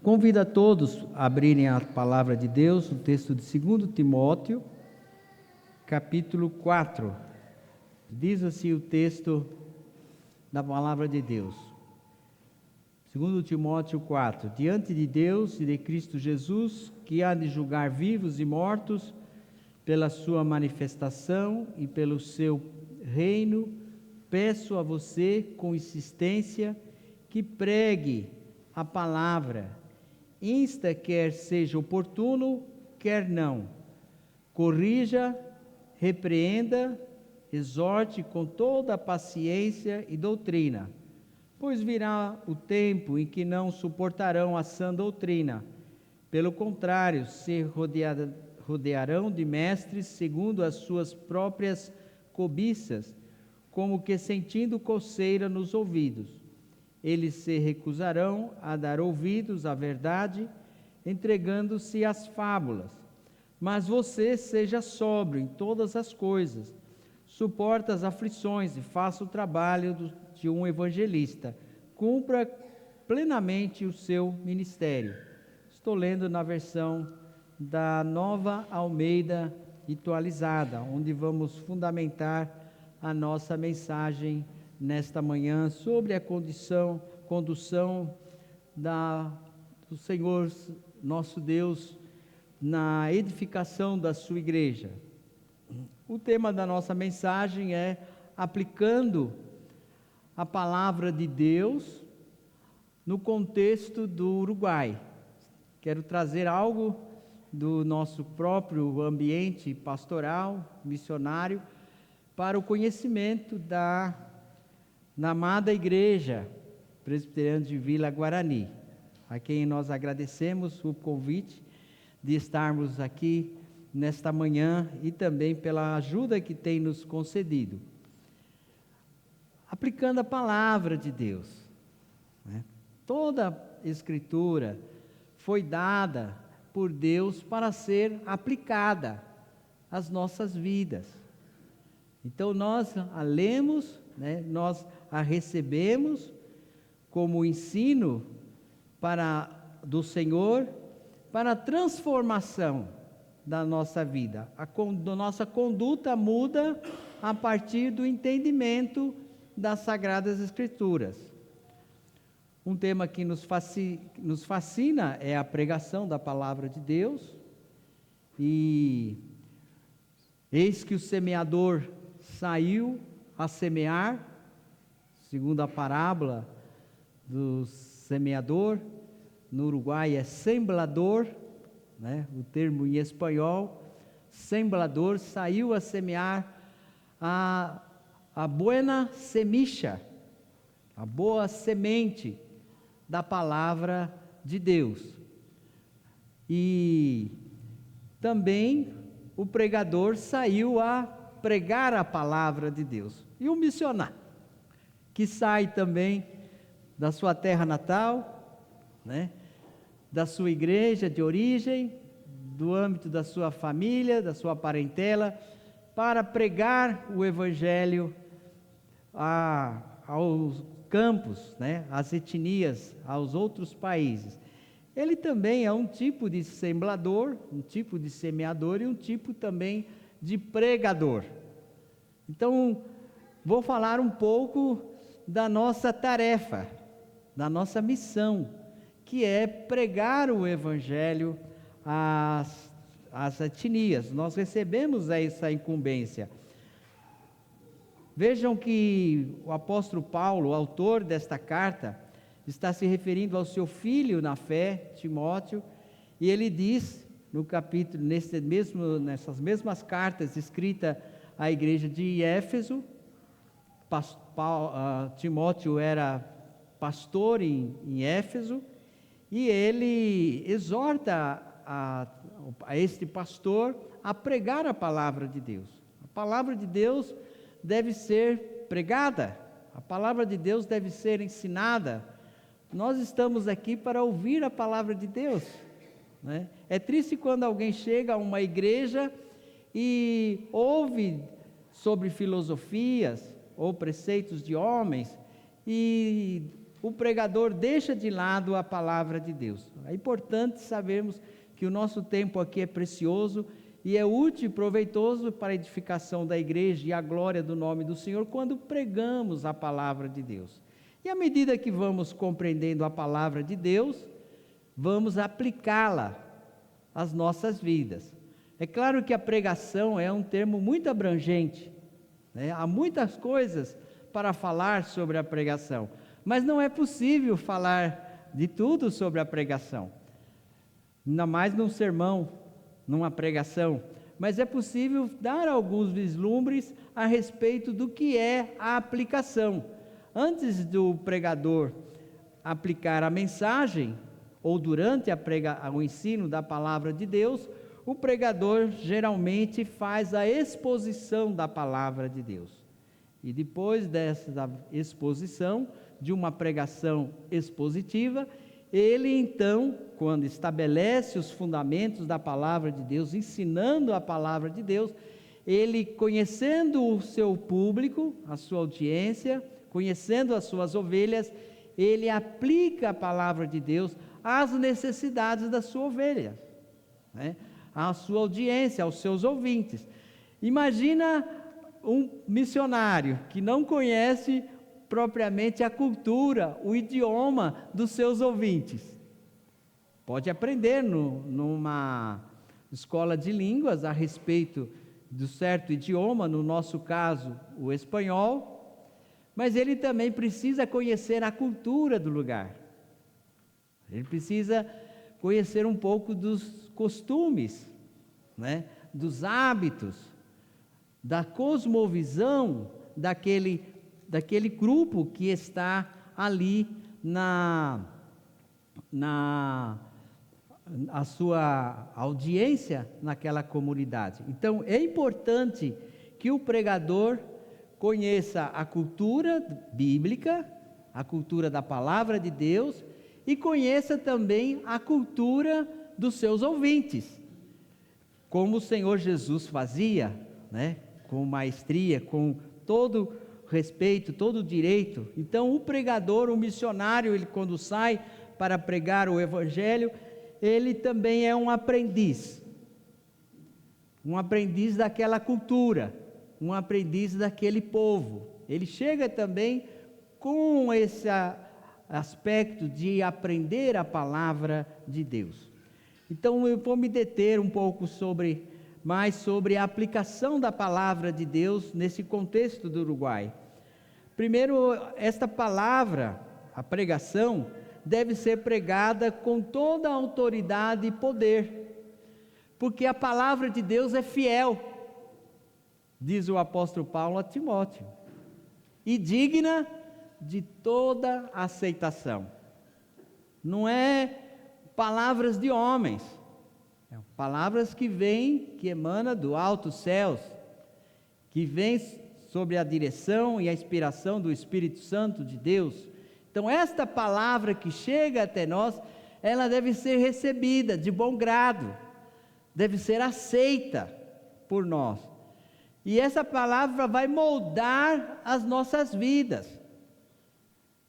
Convido a todos a abrirem a palavra de Deus, o texto de 2 Timóteo, capítulo 4. Diz assim o texto da palavra de Deus. 2 Timóteo 4. Diante de Deus e de Cristo Jesus, que há de julgar vivos e mortos, pela sua manifestação e pelo seu reino, peço a você com insistência que pregue a palavra, insta quer seja oportuno, quer não, corrija, repreenda, exorte com toda a paciência e doutrina, pois virá o tempo em que não suportarão a sã doutrina, pelo contrário, se rodearão de mestres segundo as suas próprias cobiças, como que sentindo coceira nos ouvidos. Eles se recusarão a dar ouvidos à verdade, entregando-se às fábulas. Mas você seja sóbrio em todas as coisas, suporta as aflições e faça o trabalho de um evangelista, cumpra plenamente o seu ministério. Estou lendo na versão da Nova Almeida Atualizada, onde vamos fundamentar a nossa mensagem nesta manhã sobre a condução do Senhor nosso Deus na edificação da sua igreja. O tema da nossa mensagem é aplicando a palavra de Deus no contexto do Uruguai. Quero trazer algo do nosso próprio ambiente pastoral, missionário, para o conhecimento da amada Igreja Presbiteriana de Vila Guarani, a quem nós agradecemos o convite de estarmos aqui nesta manhã e também pela ajuda que tem nos concedido. Aplicando a palavra de Deus, né? Toda a Escritura foi dada por Deus para ser aplicada às nossas vidas. Então nós a lemos, né? Nós a recebemos como ensino do Senhor para a transformação da nossa vida. A nossa conduta muda a partir do entendimento das Sagradas Escrituras. Um tema que nos fascina é a pregação da palavra de Deus. E eis que o semeador saiu a semear, segundo a parábola do semeador. No Uruguai é sembrador, né? O termo em espanhol, sembrador, saiu a semear a buena semilla, a boa semente da palavra de Deus. E também o pregador saiu a pregar a palavra de Deus. E o missionário, que sai também da sua terra natal, né, da sua igreja de origem, do âmbito da sua família, da sua parentela, para pregar o evangelho aos campos, né, às etnias, aos outros países. Ele também é um tipo de sembrador, um tipo de semeador e um tipo também de pregador. Então, vou falar um pouco da nossa tarefa, da nossa missão, que é pregar o evangelho às etnias. Nós recebemos essa incumbência. Vejam que o apóstolo Paulo, o autor desta carta, está se referindo ao seu filho na fé, Timóteo, e ele diz, no capítulo, nessas mesmas cartas escritas à igreja de Éfeso, Timóteo era pastor em Éfeso, e ele exorta a este pastor a pregar a palavra de Deus. A palavra de Deus deve ser pregada, a palavra de Deus deve ser ensinada. Nós estamos aqui para ouvir a palavra de Deus, né? É triste quando alguém chega a uma igreja e ouve sobre filosofias ou preceitos de homens e o pregador deixa de lado a palavra de Deus. É importante sabermos que o nosso tempo aqui é precioso e é útil e proveitoso para a edificação da igreja e a glória do nome do Senhor quando pregamos a palavra de Deus. E à medida que vamos compreendendo a palavra de Deus, vamos aplicá-la às nossas vidas. É claro que a pregação é um termo muito abrangente, né? Há muitas coisas para falar sobre a pregação, mas não é possível falar de tudo sobre a pregação, ainda mais num sermão, numa pregação, mas é possível dar alguns vislumbres a respeito do que é a aplicação. Antes do pregador aplicar a mensagem, ou durante o ensino da palavra de Deus, o pregador geralmente faz a exposição da palavra de Deus. E depois dessa exposição, de uma pregação expositiva, ele então, quando estabelece os fundamentos da palavra de Deus, ensinando a palavra de Deus, ele, conhecendo o seu público, a sua audiência, conhecendo as suas ovelhas, ele aplica a palavra de Deus às necessidades da sua ovelha, né? À sua audiência, aos seus ouvintes. Imagina um missionário que não conhece propriamente a cultura, o idioma dos seus ouvintes. Pode aprender numa escola de línguas a respeito do certo idioma, no nosso caso, o espanhol, mas ele também precisa conhecer a cultura do lugar. Ele precisa conhecer um pouco dos costumes, né? Dos hábitos, da cosmovisão daquele grupo que está ali a sua audiência naquela comunidade. Então é importante que o pregador conheça a cultura bíblica, a cultura da palavra de Deus, e conheça também a cultura dos seus ouvintes, como o Senhor Jesus fazia, né? Com maestria, com todo respeito, todo direito. Então o pregador, o missionário, ele quando sai para pregar o evangelho, ele também é um aprendiz daquela cultura, um aprendiz daquele povo. Ele chega também com esse aspecto de aprender a palavra de Deus. Então eu vou me deter um pouco mais sobre a aplicação da palavra de Deus nesse contexto do Uruguai. Primeiro, esta palavra, a pregação, deve ser pregada com toda a autoridade e poder, porque a palavra de Deus é fiel, diz o apóstolo Paulo a Timóteo, e digna de toda aceitação. Não é palavras de homens, palavras que emanam do alto céus, que vêm sob a direção e a inspiração do Espírito Santo de Deus. Então esta palavra que chega até nós, ela deve ser recebida de bom grado, deve ser aceita por nós, e essa palavra vai moldar as nossas vidas.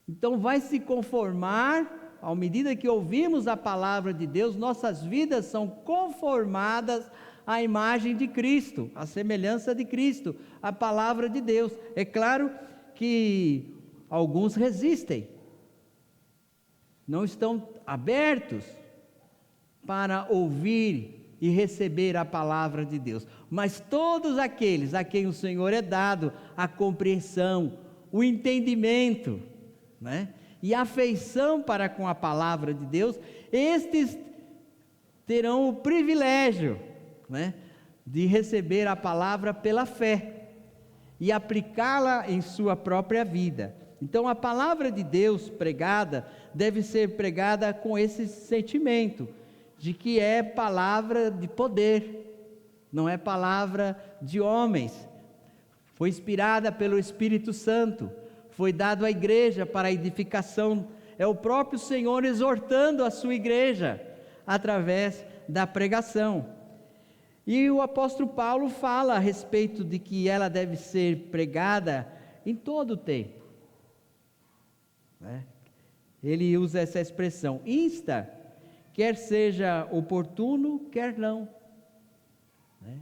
Então vai se conformar, à medida que ouvimos a palavra de Deus, nossas vidas são conformadas à imagem de Cristo, à semelhança de Cristo, a palavra de Deus. É claro que alguns resistem, não estão abertos para ouvir e receber a palavra de Deus, mas todos aqueles a quem o Senhor é dado a compreensão, o entendimento, né? E a afeição para com a palavra de Deus, estes terão o privilégio, né, de receber a palavra pela fé e aplicá-la em sua própria vida. Então a palavra de Deus pregada deve ser pregada com esse sentimento de que é palavra de poder, não é palavra de homens, foi inspirada pelo Espírito Santo, foi dado à igreja para a edificação, é o próprio Senhor exortando a sua igreja através da pregação. E o apóstolo Paulo fala a respeito de que ela deve ser pregada em todo o tempo, né? ele usa essa expressão, insta, quer seja oportuno, quer não. Né?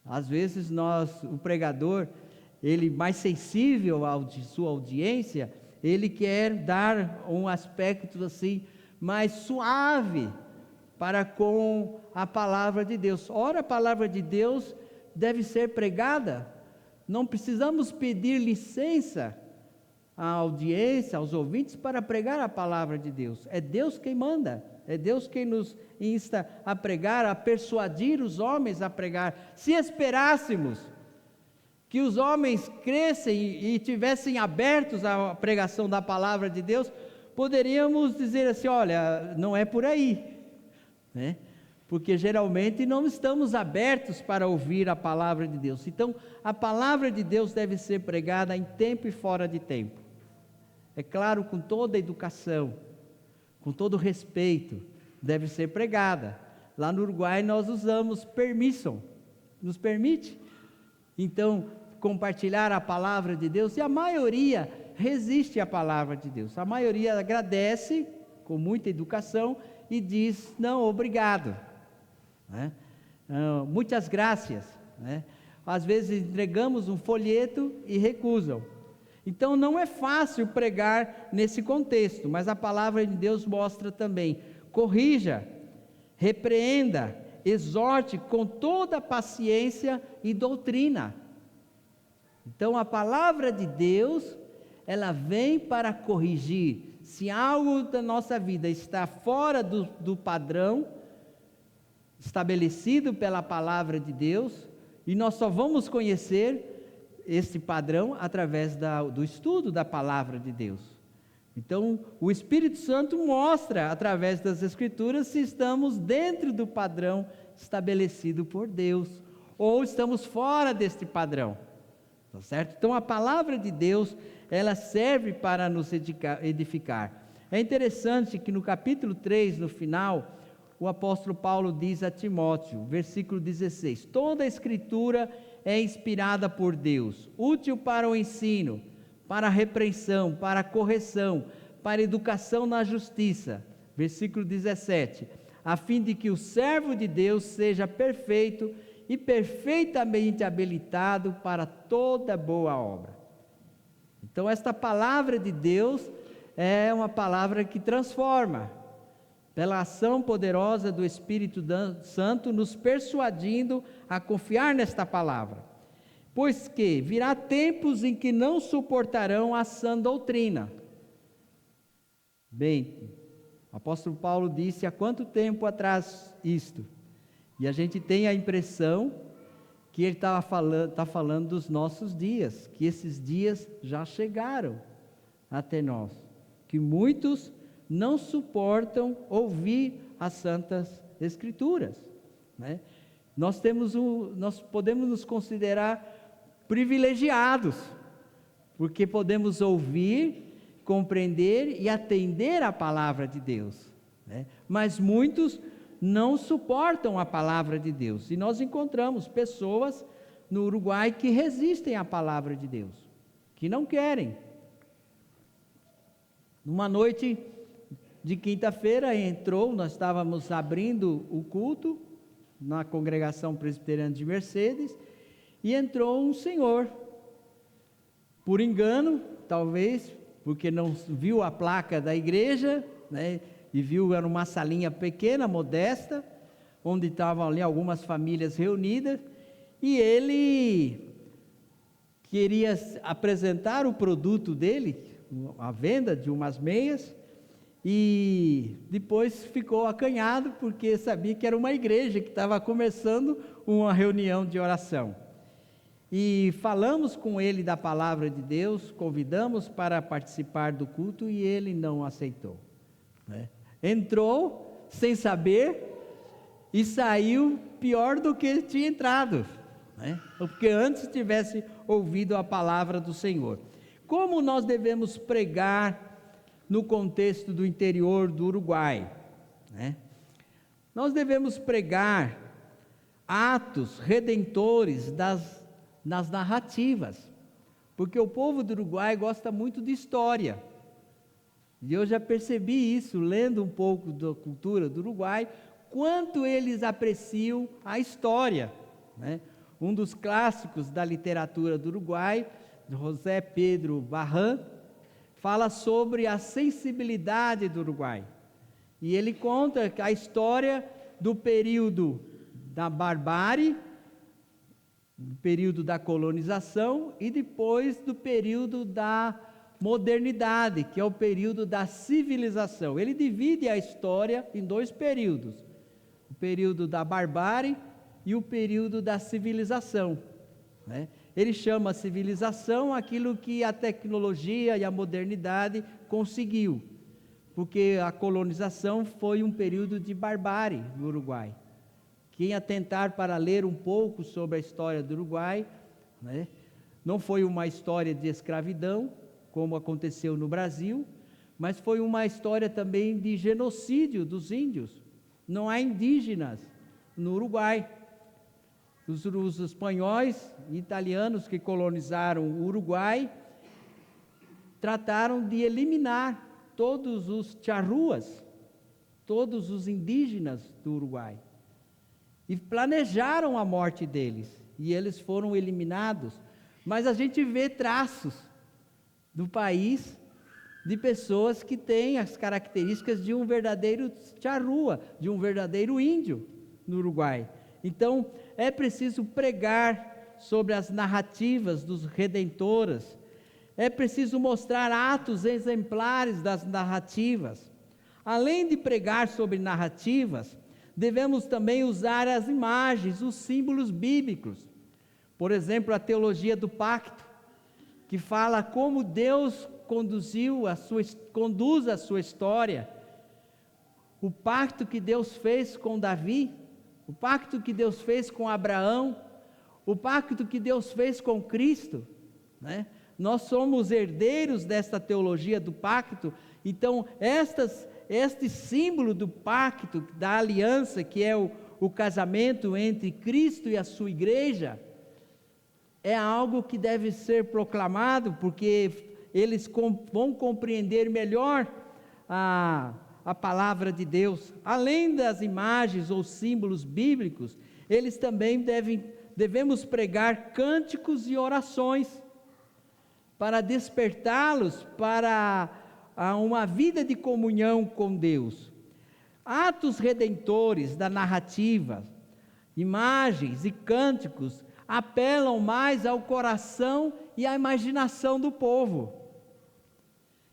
Às vezes o pregador, ele mais sensível à sua audiência, ele quer dar um aspecto assim, mais suave, para com a palavra de Deus. Ora, a palavra de Deus deve ser pregada, não precisamos pedir licença à audiência, aos ouvintes, para pregar a palavra de Deus. É Deus quem manda, é Deus quem nos insta a pregar, a persuadir os homens a pregar. Se esperássemos que os homens crescem e tivessem abertos à pregação da palavra de Deus, poderíamos dizer assim, olha, não é por aí, né? Porque geralmente não estamos abertos para ouvir a palavra de Deus. Então, a palavra de Deus deve ser pregada em tempo e fora de tempo. É claro, com toda a educação, com todo o respeito, deve ser pregada. Lá no Uruguai nós usamos permission, nos permite, então, compartilhar a palavra de Deus, e a maioria resiste à palavra de Deus. A maioria agradece, com muita educação, e diz, não, obrigado. Né? Muitas graças. Né? Às vezes entregamos um folheto e recusam. Então não é fácil pregar nesse contexto, mas a palavra de Deus mostra também, corrija, repreenda, exorte com toda paciência e doutrina. Então a palavra de Deus, ela vem para corrigir. Se algo da nossa vida está fora do padrão estabelecido pela palavra de Deus, e nós só vamos conhecer esse padrão através do estudo da palavra de Deus. Então, o Espírito Santo mostra, através das Escrituras, se estamos dentro do padrão estabelecido por Deus, ou estamos fora deste padrão, tá certo? Então, a palavra de Deus, ela serve para nos edificar. É interessante que no capítulo 3, no final, o apóstolo Paulo diz a Timóteo, versículo 16, toda a Escritura é inspirada por Deus, útil para o ensino, para a repreensão, para a correção, para a educação na justiça, versículo 17, a fim de que o servo de Deus seja perfeito e perfeitamente habilitado para toda boa obra. Então esta palavra de Deus é uma palavra que transforma, pela ação poderosa do Espírito Santo, nos persuadindo a confiar nesta palavra. Pois que virá tempos em que não suportarão a sã doutrina. Bem, o apóstolo Paulo disse há quanto tempo atrás isto? E a gente tem a impressão que ele está falando dos nossos dias, que esses dias já chegaram até nós, que muitos não suportam ouvir as Santas Escrituras, né? Nós podemos nos considerar privilegiados, porque podemos ouvir, compreender e atender a palavra de Deus, né? Mas muitos não suportam a palavra de Deus, e nós encontramos pessoas no Uruguai que resistem à palavra de Deus, que não querem. Numa noite de quinta-feira nós estávamos abrindo o culto na congregação presbiteriana de Mercedes, e entrou um senhor, por engano, talvez, porque não viu a placa da igreja, né, e viu, era uma salinha pequena, modesta, onde estavam ali algumas famílias reunidas, e ele queria apresentar o produto dele, a venda de umas meias, e depois ficou acanhado, porque sabia que era uma igreja que estava começando uma reunião de oração. E falamos com ele da palavra de Deus, convidamos para participar do culto, e ele não aceitou, né? Entrou sem saber e saiu pior do que tinha entrado, né? Porque antes tivesse ouvido a palavra do Senhor. Como nós devemos pregar no contexto do interior do Uruguai, né? Nós devemos pregar atos redentores nas narrativas, porque o povo do Uruguai gosta muito de história. E eu já percebi isso, lendo um pouco da cultura do Uruguai, quanto eles apreciam a história, né? Um dos clássicos da literatura do Uruguai, José Pedro Barran, fala sobre a sensibilidade do Uruguai. E ele conta a história do período da barbárie, do período da colonização e depois do período da modernidade, que é o período da civilização. Ele divide a história em dois períodos: o período da barbárie e o período da civilização, né? Ele chama a civilização aquilo que a tecnologia e a modernidade conseguiu, porque a colonização foi um período de barbárie no Uruguai. Quem atentar para ler um pouco sobre a história do Uruguai, né, não foi uma história de escravidão, como aconteceu no Brasil, mas foi uma história também de genocídio dos índios. Não há indígenas no Uruguai. Os espanhóis e italianos que colonizaram o Uruguai trataram de eliminar todos os charruas, todos os indígenas do Uruguai, e planejaram a morte deles, e eles foram eliminados. Mas a gente vê traços do país de pessoas que têm as características de um verdadeiro charrua, de um verdadeiro índio no Uruguai. Então, é preciso pregar sobre as narrativas dos redentoras, é preciso mostrar atos exemplares das narrativas. Além de pregar sobre narrativas, devemos também usar as imagens, os símbolos bíblicos. Por exemplo, a teologia do pacto, que fala como Deus conduz a sua história. O pacto que Deus fez com Davi, o pacto que Deus fez com Abraão, o pacto que Deus fez com Cristo, né? Nós somos herdeiros desta teologia do pacto. Então, este símbolo do pacto, da aliança, que é o casamento entre Cristo e a sua igreja, é algo que deve ser proclamado, porque eles vão compreender melhor a palavra de Deus. Além das imagens ou símbolos bíblicos, eles também devemos pregar cânticos e orações, para despertá-los para uma vida de comunhão com Deus. Atos redentores da narrativa, imagens e cânticos apelam mais ao coração e à imaginação do povo.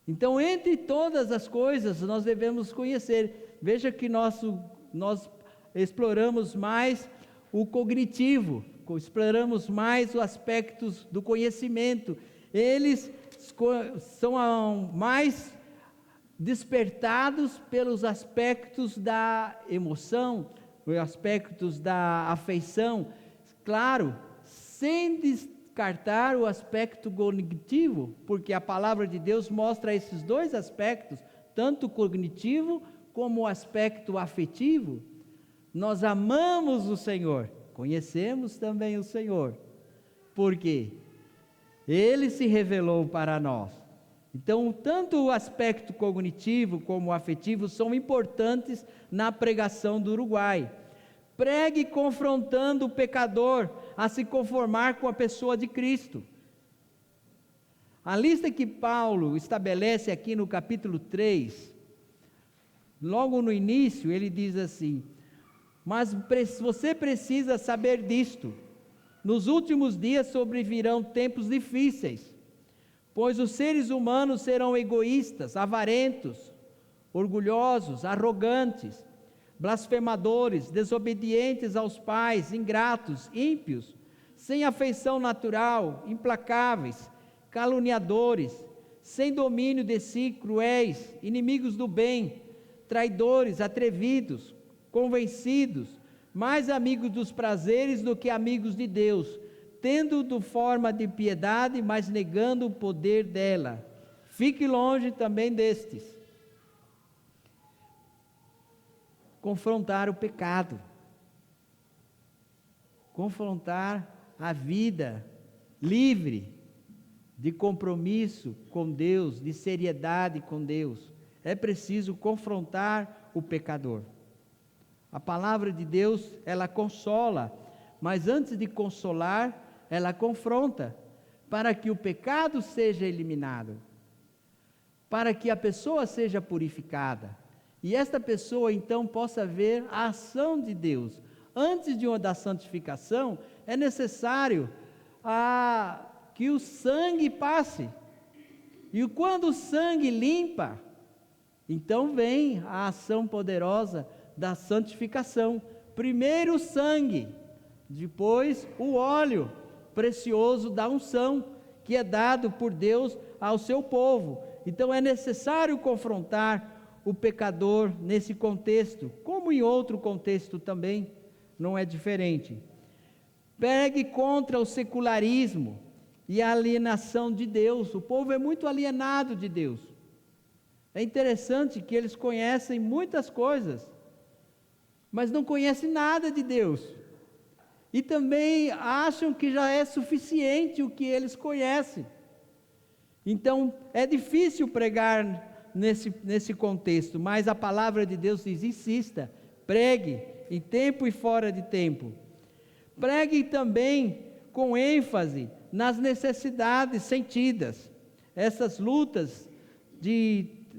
Então, entre todas as coisas, nós devemos conhecer. Veja que nós exploramos mais o cognitivo, exploramos mais os aspectos do conhecimento. Eles são mais despertados pelos aspectos da emoção, os aspectos da afeição, claro, sem descartar o aspecto cognitivo, porque a palavra de Deus mostra esses dois aspectos, tanto o cognitivo como o aspecto afetivo. Nós amamos o Senhor, conhecemos também o Senhor, por quê? Ele se revelou para nós. Então, tanto o aspecto cognitivo como o afetivo são importantes na pregação do Uruguai. Pregue confrontando o pecador a se conformar com a pessoa de Cristo. A lista que Paulo estabelece aqui no capítulo 3, logo no início, ele diz assim: mas você precisa saber disto. Nos últimos dias sobrevirão tempos difíceis, pois os seres humanos serão egoístas, avarentos, orgulhosos, arrogantes, blasfemadores, desobedientes aos pais, ingratos, ímpios, sem afeição natural, implacáveis, caluniadores, sem domínio de si, cruéis, inimigos do bem, traidores, atrevidos, convencidos, mais amigos dos prazeres do que amigos de Deus, tendo forma de piedade, mas negando o poder dela. Fique longe também destes. Confrontar o pecado, confrontar a vida livre de compromisso com Deus, de seriedade com Deus. é preciso confrontar o pecador. A palavra de Deus, ela consola, mas antes de consolar, ela confronta, para que o pecado seja eliminado, para que a pessoa seja purificada, e esta pessoa então possa ver a ação de Deus. Antes da santificação, é necessário que o sangue passe, e quando o sangue limpa, então vem a ação poderosa da santificação. Primeiro o sangue, depois o óleo precioso da unção, que é dado por Deus ao seu povo. Então é necessário confrontar o pecador nesse contexto, como em outro contexto também, não é diferente. Pregue contra o secularismo e a alienação de Deus. O povo é muito alienado de Deus. É interessante que eles conhecem muitas coisas, mas não conhecem nada de Deus. E também acham que já é suficiente o que eles conhecem. Então, é difícil pregar nesse contexto, mas a palavra de Deus diz: insista, pregue, em tempo e fora de tempo. Pregue também com ênfase nas necessidades sentidas, essas lutas,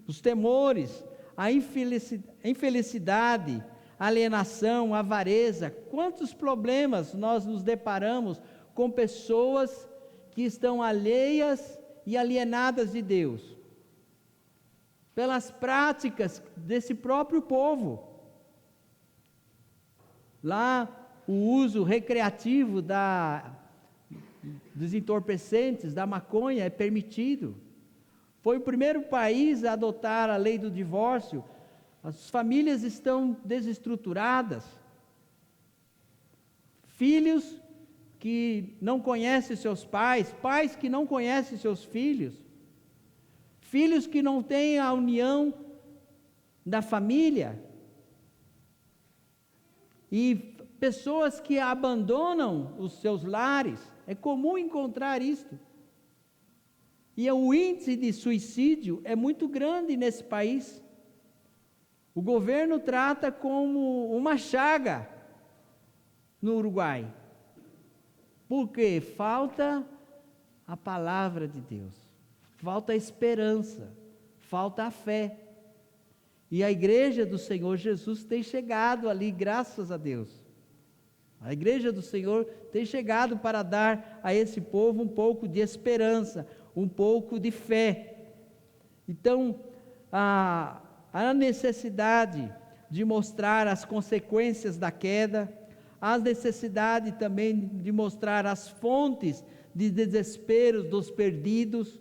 os temores, a infelicidade, alienação, avareza. Quantos problemas nós nos deparamos com pessoas que estão alheias e alienadas de Deus, pelas práticas desse próprio povo. Lá o uso recreativo dos entorpecentes, da maconha, é permitido. Foi o primeiro país a adotar a lei do divórcio. As famílias estão desestruturadas. Filhos que não conhecem seus pais, pais que não conhecem seus filhos, filhos que não têm a união da família, e pessoas que abandonam os seus lares. É comum encontrar isto. E o índice de suicídio é muito grande nesse país. O governo trata como uma chaga no Uruguai, porque falta a palavra de Deus, falta a esperança, falta a fé. E a igreja do Senhor Jesus tem chegado ali, graças a Deus. A igreja do Senhor tem chegado para dar a esse povo um pouco de esperança, um pouco de fé. Então, a necessidade de mostrar as consequências da queda, a necessidade também de mostrar as fontes de desespero dos perdidos,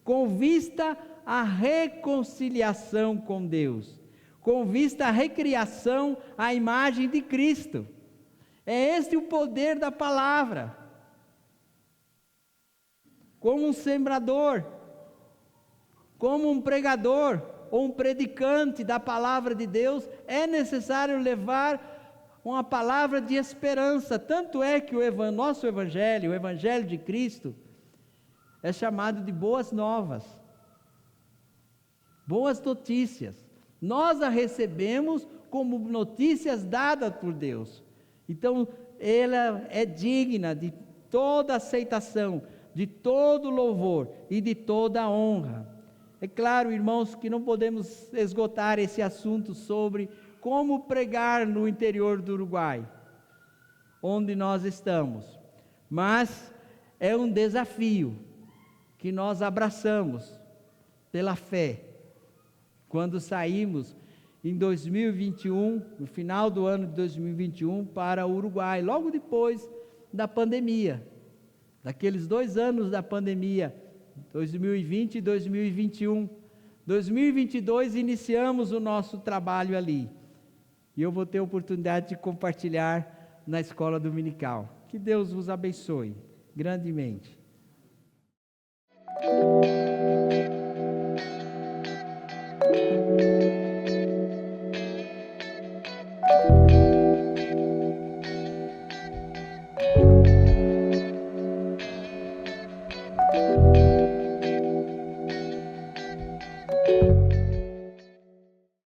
com vista à reconciliação com Deus, com vista à recriação à imagem de Cristo. É esse o poder da palavra. Como um sembrador, como um pregador ou um predicante da palavra de Deus, é necessário levar uma palavra de esperança. Tanto é que o nosso evangelho, o evangelho de Cristo, é chamado de boas novas, boas notícias. Nós a recebemos como notícias dadas por Deus. Então, ela é digna de toda aceitação, de todo louvor e de toda honra. É claro, irmãos, que não podemos esgotar esse assunto sobre como pregar no interior do Uruguai, onde nós estamos, mas é um desafio que nós abraçamos pela fé, quando saímos em 2021, no final do ano de 2021, para o Uruguai, logo depois da pandemia, daqueles 2 anos da pandemia, 2020 e 2021. 2022 iniciamos o nosso trabalho ali, e eu vou ter a oportunidade de compartilhar na escola dominical. Que Deus vos abençoe grandemente.